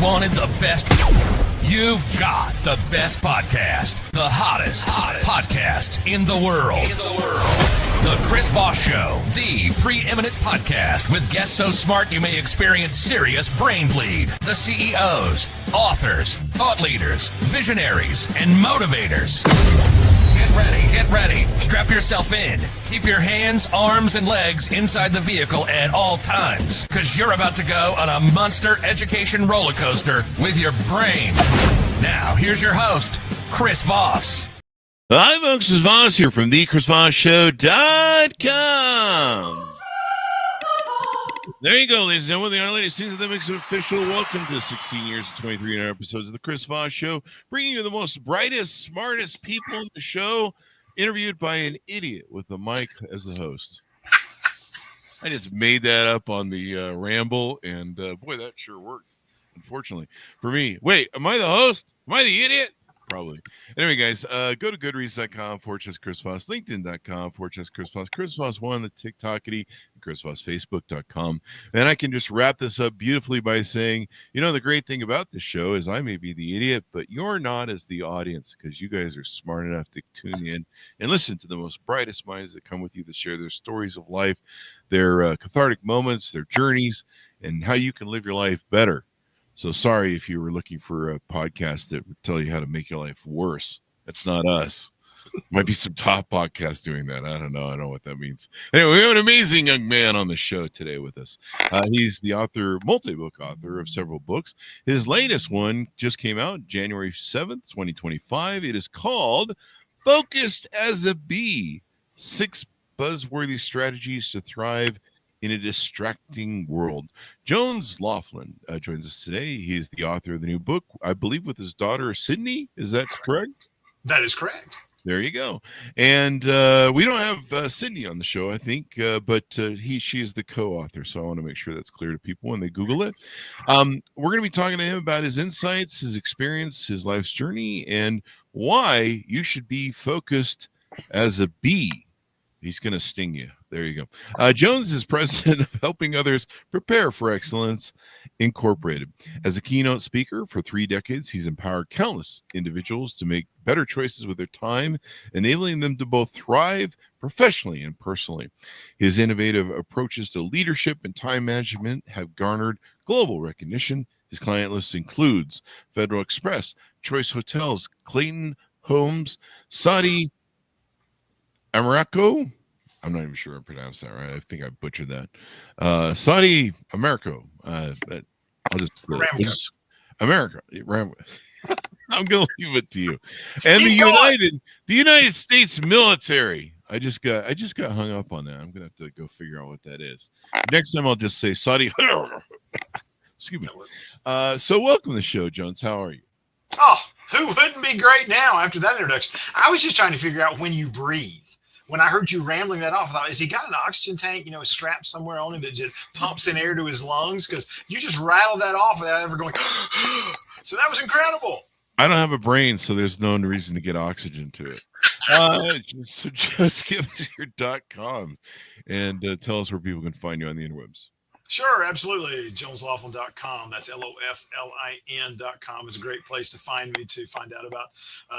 wanted the best? You've got the best podcast, the hottest podcast in the world. The Chris Voss Show, the preeminent podcast with guests so smart you may experience serious brain bleed. The CEOs, authors, thought leaders, visionaries, and motivators. Get ready. Strap yourself in. Keep your hands, arms, and legs inside the vehicle at all times, because you're about to go on a monster education roller coaster with your brain. Now, here's your host, Chris Voss. Hi, folks. Chris Voss here from thechrisvossshow.com. There you go, ladies and gentlemen. The latest season that makes it official. Welcome to 16 years and 23 episodes of the Chris Voss Show, bringing you the most brightest, smartest people on the show, interviewed by an idiot with a mic as the host. I just made that up on the ramble, and boy, that sure worked, unfortunately, for me. Wait, am I the host? Am I the idiot? Probably. Anyway, guys, go to goodreads.com/Chris Voss, LinkedIn.com/Chris Voss, Chris Voss1, the TikTokity, ChrisVossFacebook.com. And I can just wrap this up beautifully by saying, you know, the great thing about this show is I may be the idiot, but you're not as the audience, because you guys are smart enough to tune in and listen to the most brightest minds that come with you to share their stories of life, their cathartic moments, their journeys, and how you can live your life better. So sorry if you were looking for a podcast that would tell you how to make your life worse. That's not us. Might be some top podcasts doing that. I don't know what that means. Anyway, we have an amazing young man on the show today with us. He's the author, multi-book author of several books. His latest one just came out January 7th, 2025. It is called Focused as a Bee, 6 Buzzworthy Strategies to Thrive in a Distracting World. Jones Loflin joins us today. He's the author of the new book, I believe, with his daughter, Sydney. Is that correct? That is correct. There you go. And we don't have Sydney on the show, I think, but she is the co-author, so I want to make sure that's clear to people when they Google it. We're going to be talking to him about his insights, his experience, his life's journey, and why you should be focused as a bee. He's going to sting you. There you go. Jones is president of Helping Others Prepare for Excellence Incorporated. As a keynote speaker for 3 decades, he's empowered countless individuals to make better choices with their time, enabling them to both thrive professionally and personally. His innovative approaches to leadership and time management have garnered global recognition. His client list includes Federal Express, Choice Hotels, Clayton Homes, Saudi Aramco. I'm not even sure I pronounced that right. I think I butchered that. Saudi Aramco. I'll just America. I'm going to leave it to you. And the United States military. I just got hung up on that. I'm going to have to go figure out what that is. Next time I'll just say Saudi. Excuse me. So welcome to the show, Jones. How are you? Oh, who wouldn't be great now after that introduction? I was just trying to figure out when you breathe. When I heard you rambling that off, I thought, has he got an oxygen tank, strapped somewhere on him that just pumps in air to his lungs? Because you just rattled that off without ever going, so that was incredible. I don't have a brain, so there's no reason to get oxygen to it. So just give us your .com and tell us where people can find you on the interwebs. Sure, absolutely. JonesLoflin.com. That's LOFLIN.com is a great place to find me, to find out about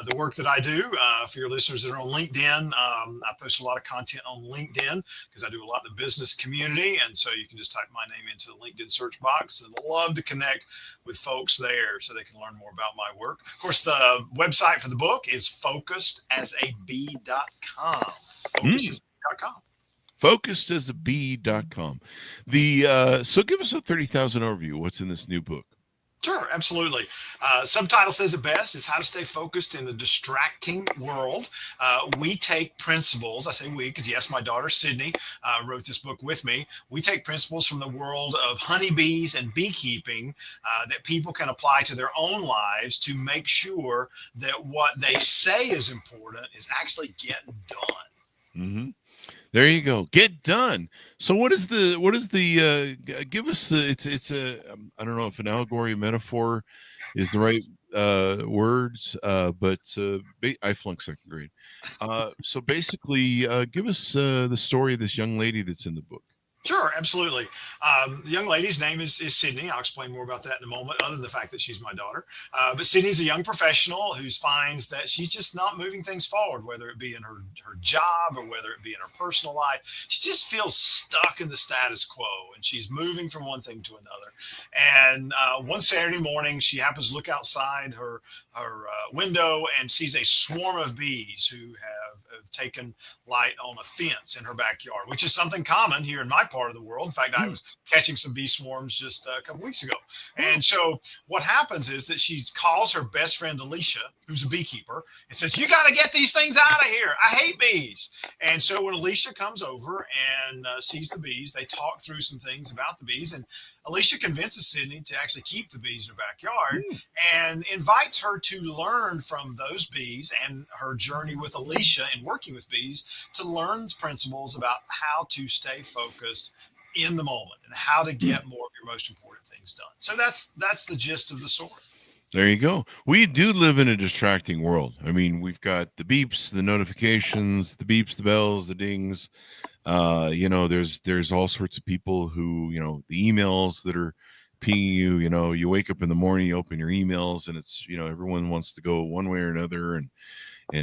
the work that I do. For your listeners that are on LinkedIn, I post a lot of content on LinkedIn because I do a lot in the business community. And so you can just type my name into the LinkedIn search box, and I'd love to connect with folks there so they can learn more about my work. Of course, the website for the book is focusedasab.com. Focusedasab.com. Focusedasab.com. So give us a 30,000 overview. What's in this new book? Sure, absolutely. Subtitle says it best. It's how to stay focused in a distracting world. We take principles. I say we because, yes, my daughter, Sydney, wrote this book with me. We take principles from the world of honeybees and beekeeping that people can apply to their own lives to make sure that what they say is important is actually getting done. Mm-hmm. There you go. Get done. So what is the give us it's a I don't know if an allegory, metaphor is the right words, but I flunked second grade. So basically give us the story of this young lady that's in the book. Sure, absolutely. The young lady's name is Sydney. I'll explain more about that in a moment, other than the fact that she's my daughter. But Sydney's a young professional who finds that she's just not moving things forward, whether it be in her job or whether it be in her personal life. She just feels stuck in the status quo, and she's moving from one thing to another. And one Saturday morning, she happens to look outside her window and sees a swarm of bees who have taken light on a fence in her backyard, which is something common here in my part of the world. In fact, I was catching some bee swarms just a couple weeks ago. And so what happens is that she calls her best friend, Alicia, who's a beekeeper, and says, "You got to get these things out of here. I hate bees." And so when Alicia comes over and sees the bees, they talk through some things about the bees. And Alicia convinces Sydney to actually keep the bees in her backyard and invites her to learn from those bees and her journey with Alicia in working with bees to learn principles about how to stay focused in the moment and how to get more of your most important things done. So that's the gist of the story. There you go. We do live in a distracting world. I mean, we've got the beeps, the notifications, the beeps, the bells, the dings. There's all sorts of people who, the emails that are pinging you. You wake up in the morning, you open your emails, and it's, everyone wants to go one way or another, and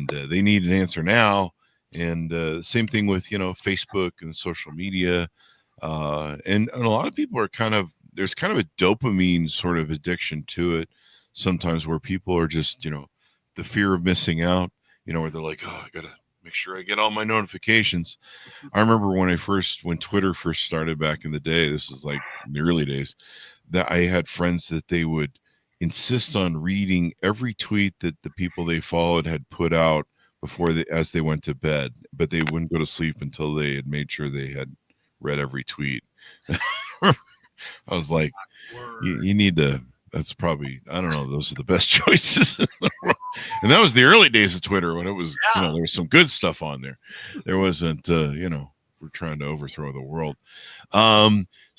they need an answer now. And same thing with, Facebook and social media. And a lot of people are there's kind of a dopamine sort of addiction to it sometimes, where people are just, the fear of missing out, where they're like, oh, I got to make sure I get all my notifications. I remember when Twitter first started back in the day, this is like in the early days, that I had friends that they would insist on reading every tweet that the people they followed had put out as they went to bed, but they wouldn't go to sleep until they had made sure they had read every tweet. I was like, you need to, that's probably, I don't know, those are the best choices in the world. And that was the early days of Twitter when it was, there was some good stuff on there. There wasn't, we're trying to overthrow the world.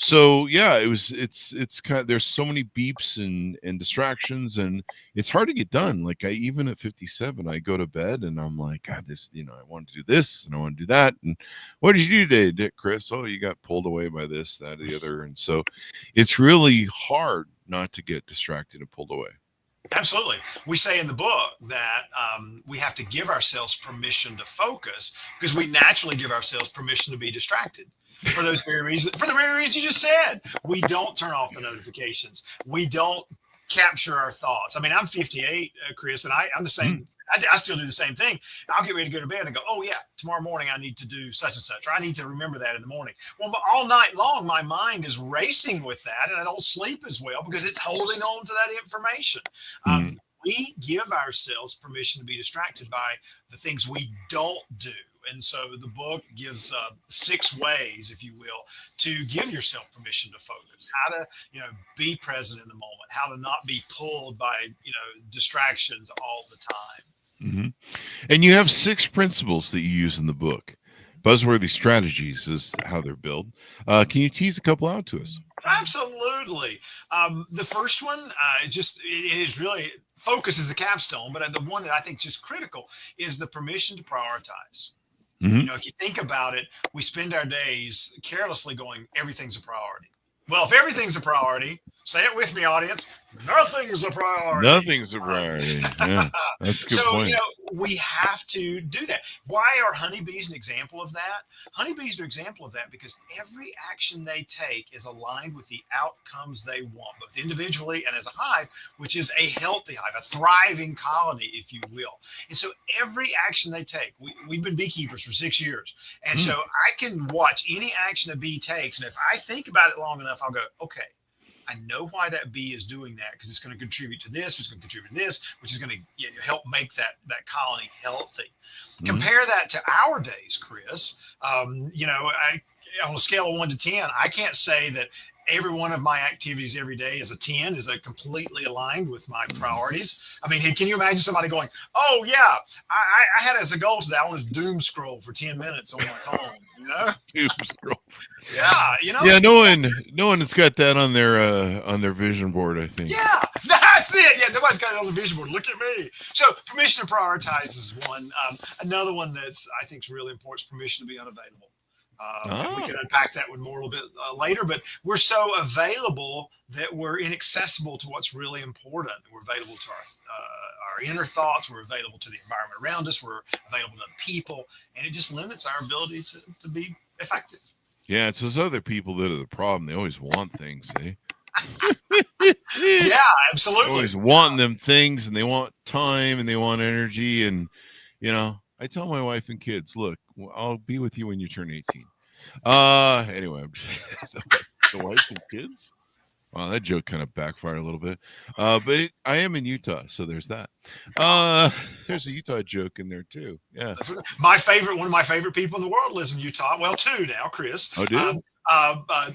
So yeah, it's kind of, there's so many beeps and distractions, and it's hard to get done. Like even at 57, I go to bed and I'm like, God, this, I want to do this and I want to do that. And what did you do today, Chris? Oh, you got pulled away by this, that, or the other. And so it's really hard not to get distracted and pulled away. Absolutely. We say in the book that we have to give ourselves permission to focus, because we naturally give ourselves permission to be distracted. For the very reason you just said. We don't turn off the notifications. We don't capture our thoughts. I mean, I'm 58, Chris, and I'm the same. I still do the same thing. I'll get ready to go to bed and go, oh yeah, tomorrow morning I need to do such and such, or I need to remember that in the morning. Well, but all night long, my mind is racing with that, and I don't sleep as well because it's holding on to that information. We give ourselves permission to be distracted by the things we don't do. And so the book gives 6 ways, if you will, to give yourself permission to focus, how to, be present in the moment, how to not be pulled by, distractions all the time. And you have 6 principles that you use in the book. Buzzworthy strategies is how they're built. Can you tease a couple out to us? Absolutely. The first one, it is really, focus is the capstone, but the one that I think just critical is the permission to prioritize. If you think about it, we spend our days carelessly going, everything's a priority. Well, if everything's a priority, say it with me, audience, nothing's a priority. Nothing's a priority. Yeah, that's a good point. We have to do that. Why are honeybees an example of that? Honeybees are an example of that because every action they take is aligned with the outcomes they want, both individually and as a hive, which is a healthy hive, a thriving colony, if you will. And so every action they take, we've been beekeepers for 6 years. And so I can watch any action a bee takes. And if I think about it long enough, I'll go, okay, I know why that bee is doing that, because it's going to contribute to this, it's going to contribute to this, which is going to help make that colony healthy. Compare that to our days, Chris. On a scale of 1 to 10, I can't say that every one of my activities every day is a 10, is completely aligned with my priorities. I mean, can you imagine somebody going, oh yeah, I had as a goal today, I want to doom scroll for 10 minutes on my phone, Doom scroll. Yeah, Yeah, no one has got that on their vision board, I think. Yeah, that's it. Yeah, nobody's got it on the vision board. Look at me. So permission to prioritize is one. Another one that's I think is really important is permission to be unavailable. And we can unpack that one more a little bit later, but we're so available that we're inaccessible to what's really important. We're available to our inner thoughts. We're available to the environment around us. We're available to other people, and it just limits our ability to be effective. Yeah, it's those other people that are the problem. They always want things, eh? Yeah, absolutely. Always wanting them things, and they want time, and they want energy, and I tell my wife and kids, look, I'll be with you when you turn 18. Anyway, the wife and kids. Wow, that joke kind of backfired a little bit. But I am in Utah, so there's that. There's a Utah joke in there too. Yeah. That's one of my favorite people in the world lives in Utah. Well, two now, Chris. Oh, dude.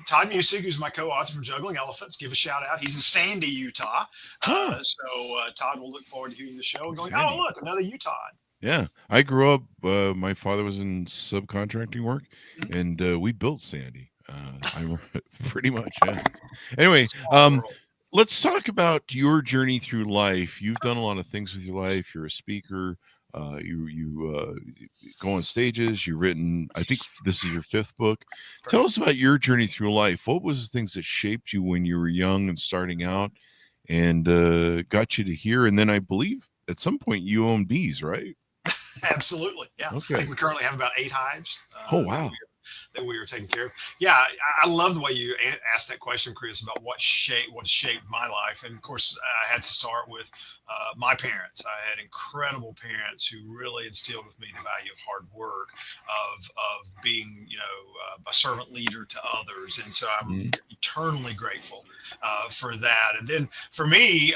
Todd Music, who's my co-author from Juggling Elephants, give a shout out. He's in Sandy, Utah. So Todd will look forward to hearing the show and going, Sandy. Oh, look, another Utah. Yeah, I grew up. My father was in subcontracting work, and we built Sandy. Pretty much. Yeah. Anyway, let's talk about your journey through life. You've done a lot of things with your life. You're a speaker. You go on stages. You've written. I think this is your 5th book. Tell us about your journey through life. What was the things that shaped you when you were young and starting out, and got you to here? And then I believe at some point you own bees, right? Absolutely. Yeah. Okay. I think we currently have about 8 hives. Oh, wow. That we are taking care of. Yeah. I love the way you asked that question, Chris, about what shaped my life. And of course, I had to start with my parents. I had incredible parents who really instilled with me the value of hard work, of being, a servant leader to others. And so I'm eternally grateful for that. And then for me,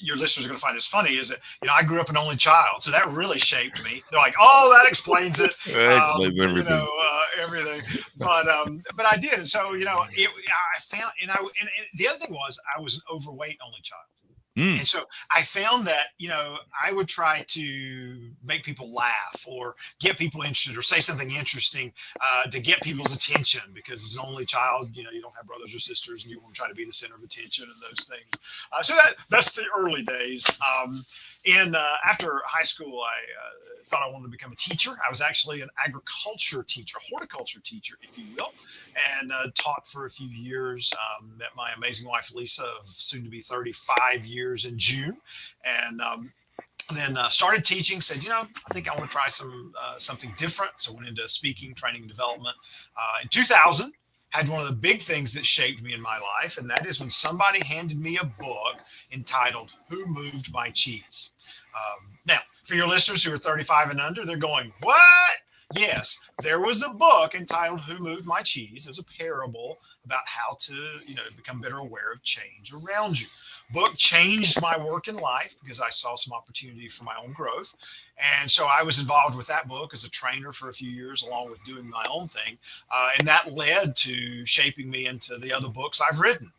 your listeners are going to find this funny is that, I grew up an only child. So that really shaped me. They're like, oh, that explains it. Everything. Everything. But I did. And so, I found, and the other thing was I was an overweight only child. And so I found that, I would try to make people laugh or get people interested or say something interesting to get people's attention, because as an only child, you don't have brothers or sisters and you want to try to be the center of attention and those things. So that's the early days. And after high school, I thought I wanted to become a teacher. I was actually an agriculture teacher, horticulture teacher, if you will, and taught for a few years. Met my amazing wife, Lisa, of soon to be 35 years in June. And then started teaching, said, I think I want to try something different. So went into speaking, training, and development. In 2000, had one of the big things that shaped me in my life, and that is when somebody handed me a book entitled Who Moved My Cheese? Now, for your listeners who are 35 and under, they're going, what? Yes, there was a book entitled Who Moved My Cheese? It was a parable about how to, become better aware of change around you. Book changed my work in life because I saw some opportunity for my own growth. And so I was involved with that book as a trainer for a few years, along with doing my own thing. And that led to shaping me into the other books I've written.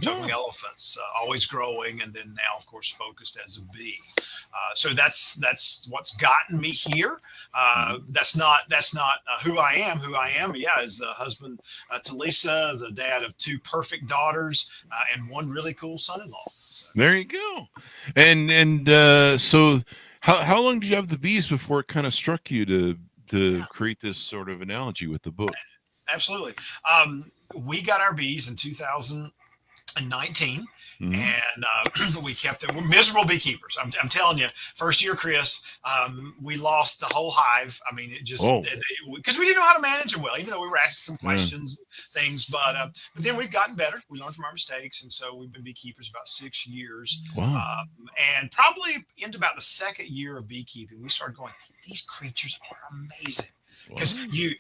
Juggling Elephants, Always Growing, and then now, of course, Focused as a Bee. So that's what's gotten me here. That's not who I am. Who I am, is the husband to Lisa, the dad of 2 perfect daughters, and 1 really cool son-in-law. So. There you go. And so how long did you have the bees before it kind of struck you to create this sort of analogy with the book? Absolutely. We got our bees in 2019. And we kept them. We're miserable beekeepers. I'm telling you, first year, Chris, we lost the whole hive. I mean, it just because we didn't know how to manage them well, even though we were asking some questions, things. But then we've gotten better. We learned from our mistakes, and so we've been beekeepers about 6 years. Wow. And probably into about the 2nd year of beekeeping, we started going, these creatures are amazing. Because you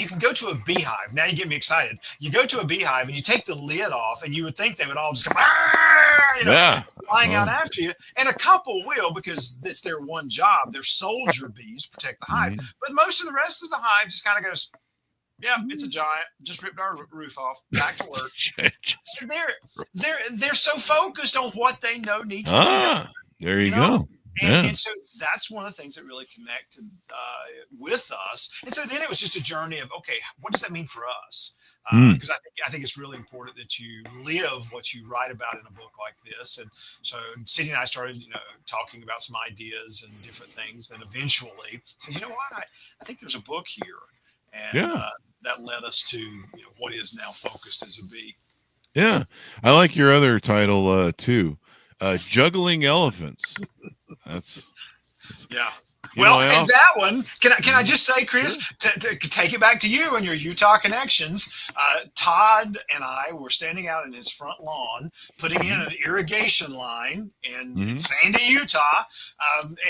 can go to a beehive. Now you get me excited. You go to a beehive and you take the lid off, and you would think they would all just come, flying out after you. And a couple will, because it's their one job. They're soldier bees, protect the hive. But most of the rest of the hive just kind of goes, yeah, it's a giant. Just ripped our roof off. Back to work. They're so focused on what they know needs to be done. There you go. And so that's one of the things that really connected with us. And so then it was just a journey of, okay, what does that mean for us? because I think it's really important that you live what you write about in a book like this. And so Cindy and I started, talking about some ideas and different things. And eventually said, you know what, I think there's a book here. And that led us to what is now Focused as a Bee. Yeah. I like your other title too. Juggling Elephants. That's yeah. Well, and that one, can I just say, Chris, sure. to take it back to you and your Utah connections, Todd and I were standing out in his front lawn, putting in an irrigation line in Sandy, Utah.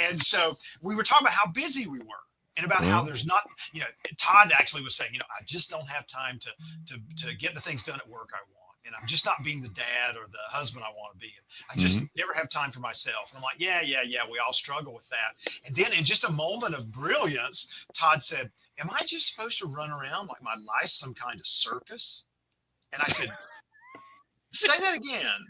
And so we were talking about how busy we were and about how there's not, Todd actually was saying, I just don't have time to get the things done at work I want. And I'm just not being the dad or the husband I want to be. I just never have time for myself. And I'm like, yeah. We all struggle with that. And then in just a moment of brilliance, Todd said, am I just supposed to run around like my life's some kind of circus? And I said, say that again.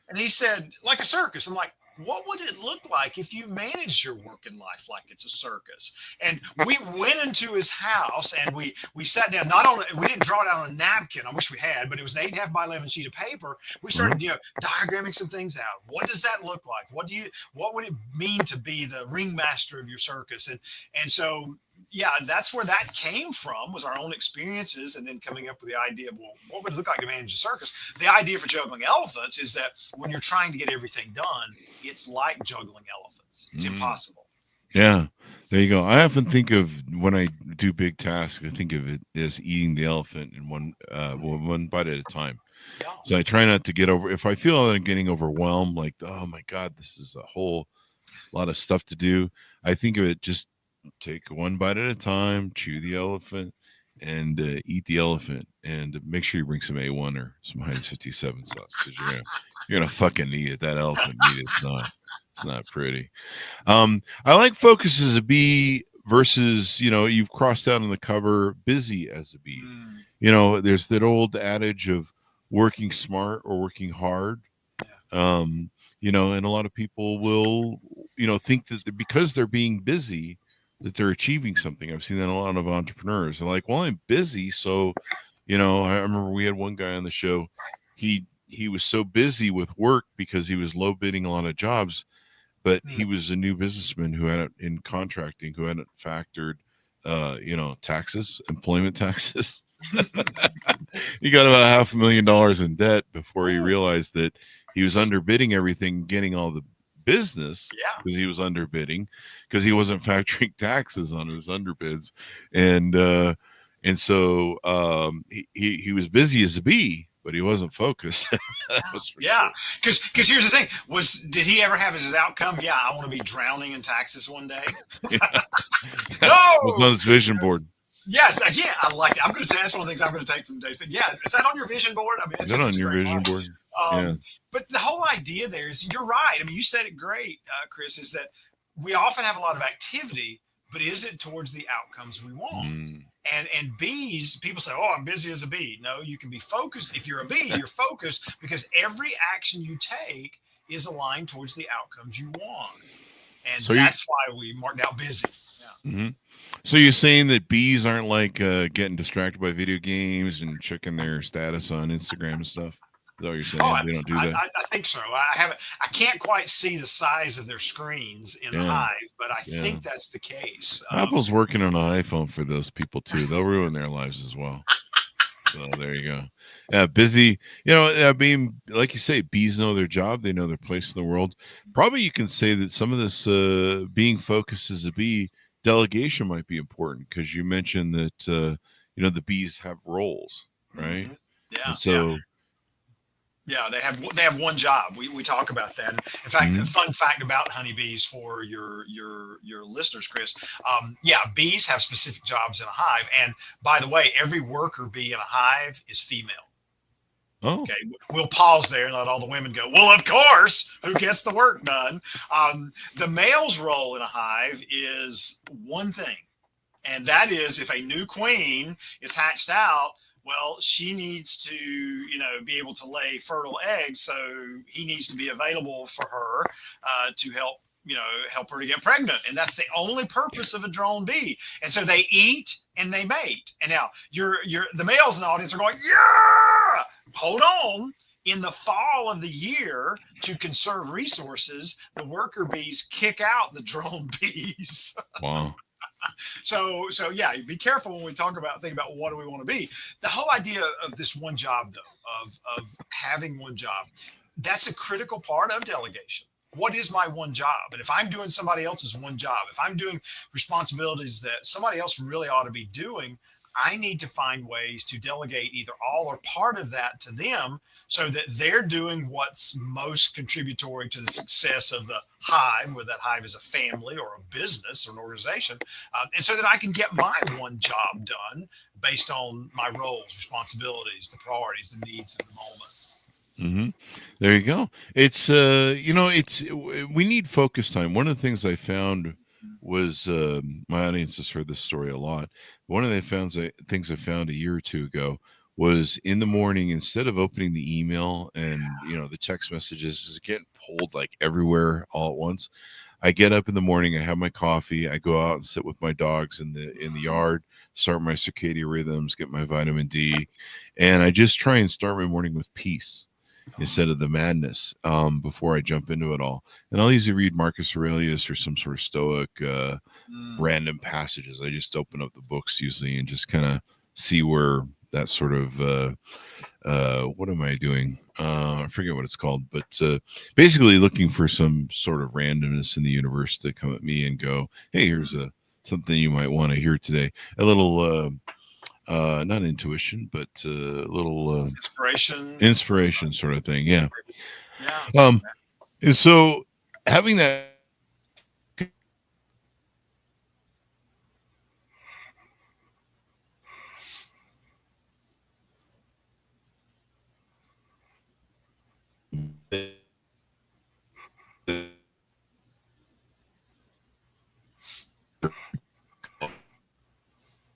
And he said, like a circus. I'm like, what would it look like if you managed your working life like it's a circus? And we went into his house and we sat down, we didn't draw it out on a napkin. I wish we had, but it was an 8.5 by 11 sheet of paper. We started, diagramming some things out. What does that look like? What would it mean to be the ringmaster of your circus? And so, yeah, that's where that came from, was our own experiences, and then coming up with the idea of, well, what would it look like to manage a circus? The idea for Juggling Elephants is that when you're trying to get everything done, it's like juggling elephants. It's impossible. Yeah, there you go. I often think of, when I do big tasks, I think of it as eating the elephant in one bite at a time. Yeah. So I try not to get over, if I feel that I'm getting overwhelmed, like, oh my God, this is a whole lot of stuff to do, I think of it just take one bite at a time, chew the elephant, and eat the elephant, and make sure you bring some A1 or some Heinz 57 sauce, because you're gonna fucking eat it. That elephant meat, it's not pretty. I like Focus as a Bee versus, you've crossed out on the cover, Busy as a Bee. There's that old adage of working smart or working hard. And a lot of people will, think that because they're being busy, that they're achieving something. I've seen that in a lot of entrepreneurs. They're like, well, I'm busy. So, I remember we had one guy on the show. He was so busy with work because he was low bidding a lot of jobs, but he was a new businessman who hadn't, in contracting, who hadn't factored, taxes, employment taxes. He got about $500,000 in debt before he realized that he was underbidding everything, getting all the business, because he was underbidding, because he wasn't factoring taxes on his underbids, and so he was busy as a bee, but he wasn't focused. Because here's the thing: did he ever have as his outcome? Yeah, I want to be drowning in taxes one day. No, it was on his vision board. Yes, again, I like it. That's one of the things I'm going to take from today. Yeah, is that on your vision board? I mean, it's on your vision board. But the whole idea there is, you're right. I mean, you said it great, Chris, is that we often have a lot of activity, but is it towards the outcomes we want? And bees, people say, oh, I'm busy as a bee. No, you can be focused. If you're a bee, you're focused because every action you take is aligned towards the outcomes you want. And so that's why we marked out busy. Yeah. So you're saying that bees aren't like getting distracted by video games and checking their status on Instagram and stuff? Is that what you're saying? They don't do that? I think so. I can't quite see the size of their screens in the hive, but I think that's the case. Apple's working on an iPhone for those people too. They'll ruin their lives as well. So there you go. Yeah, busy. I mean, like you say, bees know their job. They know their place in the world. Probably you can say that some of this being focused as a bee, delegation might be important, because you mentioned that the bees have roles, right? Yeah. And so yeah, they have one job. We talk about that. In fact, a fun fact about honeybees for your listeners, Chris. Bees have specific jobs in a hive, and by the way, every worker bee in a hive is female. Oh. Okay, we'll pause there and let all the women go, well, of course, who gets the work done? The male's role in a hive is one thing, and that is, if a new queen is hatched out, well, she needs to, be able to lay fertile eggs, so he needs to be available for her to help help her to get pregnant. And that's the only purpose of a drone bee. And so they eat and they mate. And now the males in the audience are going, yeah, hold on. In the fall of the year, to conserve resources, the worker bees kick out the drone bees. Wow. So yeah, be careful when we think about what do we want to be. The whole idea of this one job, though, of having one job, that's a critical part of delegation. What is my one job? And if I'm doing somebody else's one job, if I'm doing responsibilities that somebody else really ought to be doing, I need to find ways to delegate either all or part of that to them so that they're doing what's most contributory to the success of the hive, whether that hive is a family or a business or an organization, and so that I can get my one job done based on my roles, responsibilities, the priorities, the needs of the moment. Mm-hmm. There you go. It's we need focus time. One of the things I found was my audience has heard this story a lot. One of the things I found a year or two ago was in the morning, instead of opening the email and the text messages is getting pulled like everywhere all at once, I get up in the morning, I have my coffee, I go out and sit with my dogs in the yard, start my circadian rhythms, get my vitamin D, and I just try and start my morning with peace instead of the madness before I jump into it all. And I'll usually read Marcus Aurelius or some sort of Stoic random passages. I just open up the books usually and just kind of see where that sort of what am I doing? I forget what it's called, but basically looking for some sort of randomness in the universe to come at me and go, hey, here's something you might want to hear today. A little not intuition, but a little inspiration sort of thing. Yeah. And so having that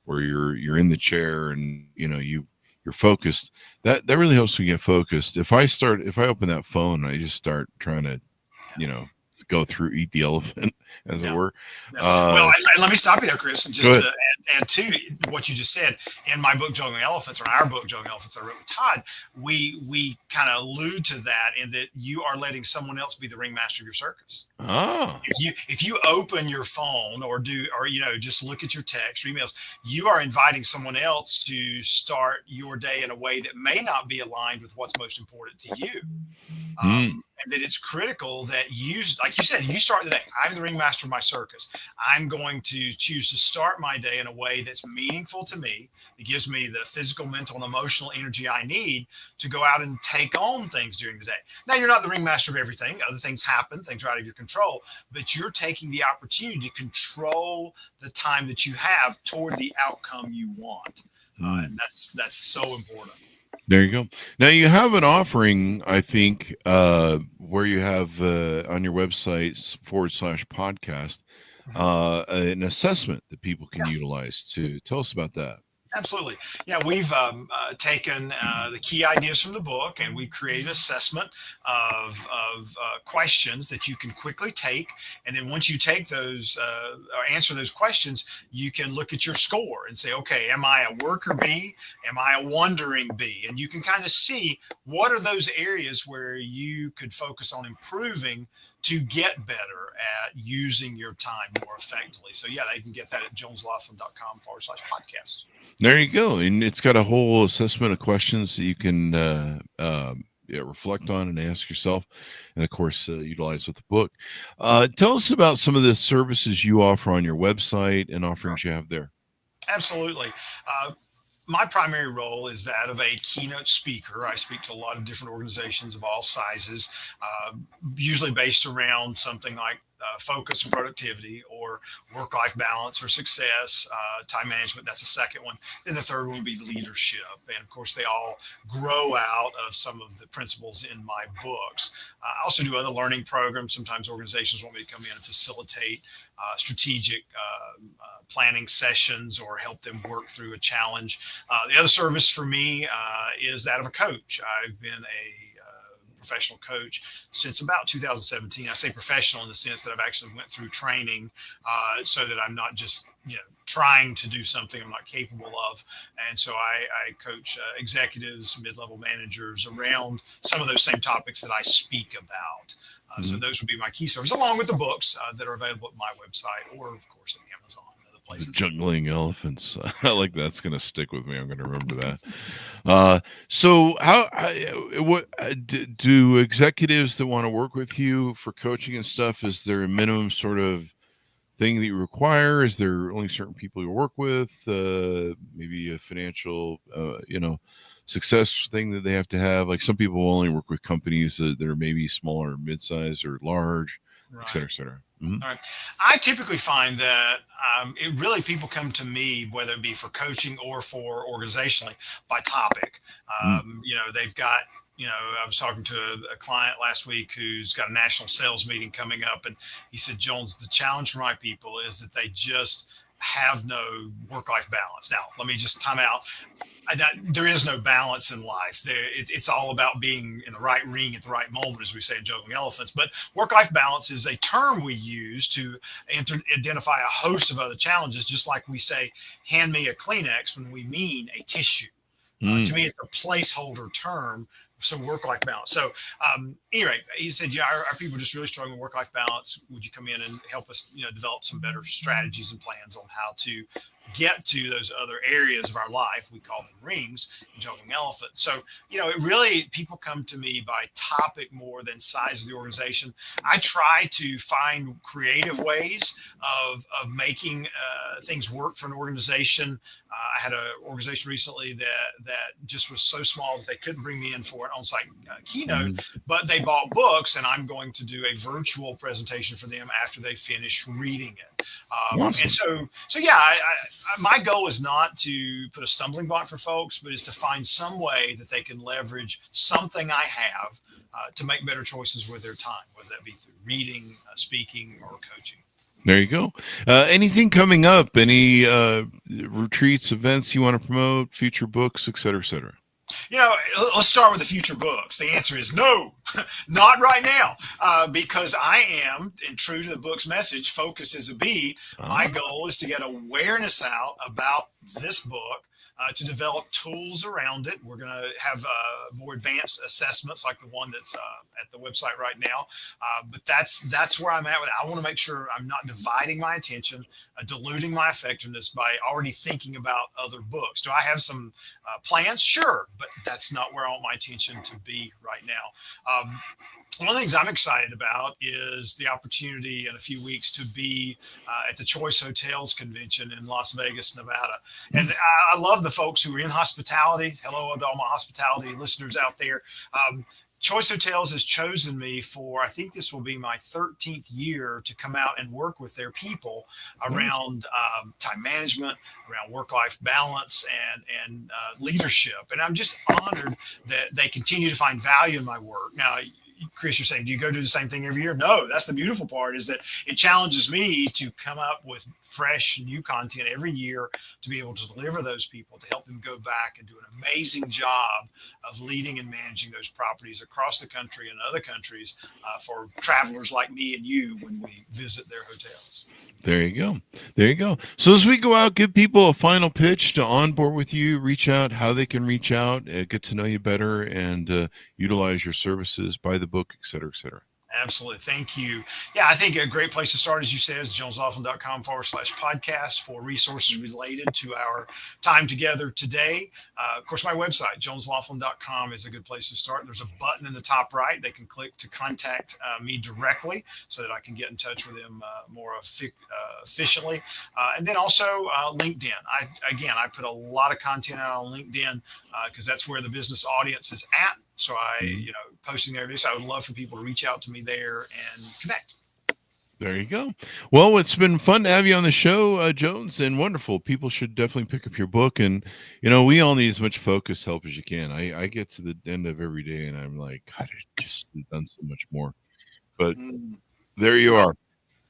where you're in the chair and you're focused, that really helps me get focused. If I open that phone, I just start trying to go through, eat the elephant, as it were. Well, let me stop you there, Chris, and just to add to what you just said. In my book, Juggling Elephants, or our book, Juggling Elephants, I wrote with Todd, we kind of allude to that in that you are letting someone else be the ringmaster of your circus. Oh. If you open your phone or just look at your text or emails, you are inviting someone else to start your day in a way that may not be aligned with what's most important to you. And that it's critical that you, like you said, you start the day. I'm the ringmaster of my circus. I'm going to choose to start my day in a way that's meaningful to me. It gives me the physical, mental, and emotional energy I need to go out and take on things during the day. Now, you're not the ringmaster of everything. Other things happen. Things are out of your control. But you're taking the opportunity to control the time that you have toward the outcome you want. And that's so important. There you go. Now you have an offering, I think, where you have on your website /podcast, an assessment that people can utilize to tell us about that. Absolutely. Yeah, we've taken the key ideas from the book and we've created an assessment of questions that you can quickly take. And then once you take those or answer those questions, you can look at your score and say, okay, am I a worker bee? Am I a wandering bee? And you can kind of see what are those areas where you could focus on improving to get better at using your time more effectively. So yeah, they can get that at jonesloflin.com/podcast. There you go. And it's got a whole assessment of questions that you can reflect on and ask yourself. And of course, utilize with the book. Tell us about some of the services you offer on your website and offerings you have there. Absolutely. My primary role is that of a keynote speaker. I speak to a lot of different organizations of all sizes, usually based around something like focus and productivity or work-life balance or success, time management. That's the second one. Then the third one would be leadership. And of course, they all grow out of some of the principles in my books. I also do other learning programs. Sometimes organizations want me to come in and facilitate strategic planning sessions or help them work through a challenge. The other service for me is that of a coach. I've been a professional coach since about 2017. I say professional in the sense that I've actually went through training so that I'm not just, trying to do something I'm not capable of. And so I coach executives, mid-level managers around some of those same topics that I speak about. So those would be my key services, along with the books that are available at my website or, of course, at Amazon and other places. Juggling elephants. I like that's going to stick with me. I'm going to remember that. So what do executives that want to work with you for coaching and stuff, is there a minimum sort of thing that you require? Is there only certain people you work with? Maybe a financial, success thing that they have to have? Like some people will only work with companies that are maybe smaller, mid-size, or large, Right. et cetera, et cetera. All right. I typically find that people come to me, whether it be for coaching or for organizationally, by topic. They've got, I was talking to a client last week who's got a national sales meeting coming up, and he said, Jones, the challenge for my people is that they just have no work-life balance. Now, let me just time out. There is no balance in life. It's all about being in the right ring at the right moment, as we say in Juggling Elephants. But work-life balance is a term we use to identify a host of other challenges, just like we say, hand me a Kleenex when we mean a tissue. To me, it's a placeholder term. So work-life balance. So anyway, he said, our people are just really struggling with work-life balance. Would you come in and help us, develop some better strategies and plans on how to get to those other areas of our life? We call them rings in Juggling Elephants. So, it really, people come to me by topic more than size of the organization. I try to find creative ways of making things work for an organization. I had an organization recently that just was so small that they couldn't bring me in for an on-site keynote, but they bought books, and I'm going to do a virtual presentation for them after they finish reading it. Awesome. And so yeah, my goal is not to put a stumbling block for folks, but is to find some way that they can leverage something I have to make better choices with their time, whether that be through reading, speaking, or coaching. There you go. Anything coming up? Any retreats, events you want to promote, future books, et cetera, et cetera? Let's start with the future books. The answer is no, not right now, because I am, and true to the book's message, focused as a bee. My goal is to get awareness out about this book, to develop tools around it. We're going to have more advanced assessments like the one that's at the website right now. But that's where I'm at with it. I want to make sure I'm not dividing my attention, diluting my effectiveness by already thinking about other books. Do I have some plans? Sure, but that's not where I want my attention to be right now. One of the things I'm excited about is the opportunity in a few weeks to be at the Choice Hotels convention in Las Vegas, Nevada. And I love the folks who are in hospitality. Hello to all my hospitality listeners out there. Choice Hotels has chosen me for, I think this will be my 13th year, to come out and work with their people around time management, around work-life balance, and leadership. And I'm just honored that they continue to find value in my work. Now, Chris, you're saying, do you go do the same thing every year? No, that's the beautiful part, is that it challenges me to come up with fresh new content every year to be able to deliver those people, to help them go back and do an amazing job of leading and managing those properties across the country and other countries for travelers like me and you when we visit their hotels. There you go. There you go. So as we go out, give people a final pitch to onboard with you, reach out, how they can reach out, get to know you better, and utilize your services, buy the book, et cetera, et cetera. Absolutely. Thank you. Yeah, I think a great place to start, as you said, is jonesloflin.com/podcast for resources related to our time together today. Of course, my website, jonesloflin.com, is a good place to start. There's a button in the top right. They can click to contact me directly so that I can get in touch with them more efficiently. And then also LinkedIn. I put a lot of content out on LinkedIn because that's where the business audience is at. So posting there. So I would love for people to reach out to me there and connect. There you go. Well, it's been fun to have you on the show, Jones, and wonderful. People should definitely pick up your book. And, we all need as much focus help as you can. I get to the end of every day and I'm like, God, I just have done so much more. But there you are.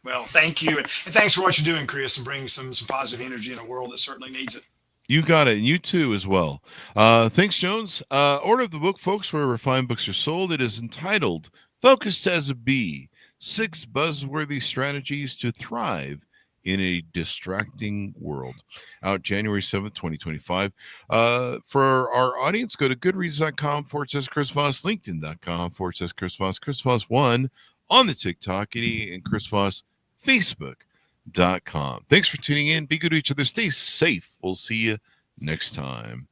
Well, thank you. And thanks for what you're doing, Chris, and bringing some positive energy in a world that certainly needs it. You got it. And you too as well. Thanks, Jones. Order of the book, folks, wherever fine books are sold. It is entitled Focused as a Bee, 6 Buzzworthy Strategies to Thrive in a Distracting World. Out January 7th, 2025. For our audience, go to goodreads.com/Chris Voss, LinkedIn.com/Chris Voss, Chris Voss1 on the TikTok, and Chris Voss Facebook.com. Thanks for tuning in. Be good to each other. Stay safe. We'll see you next time.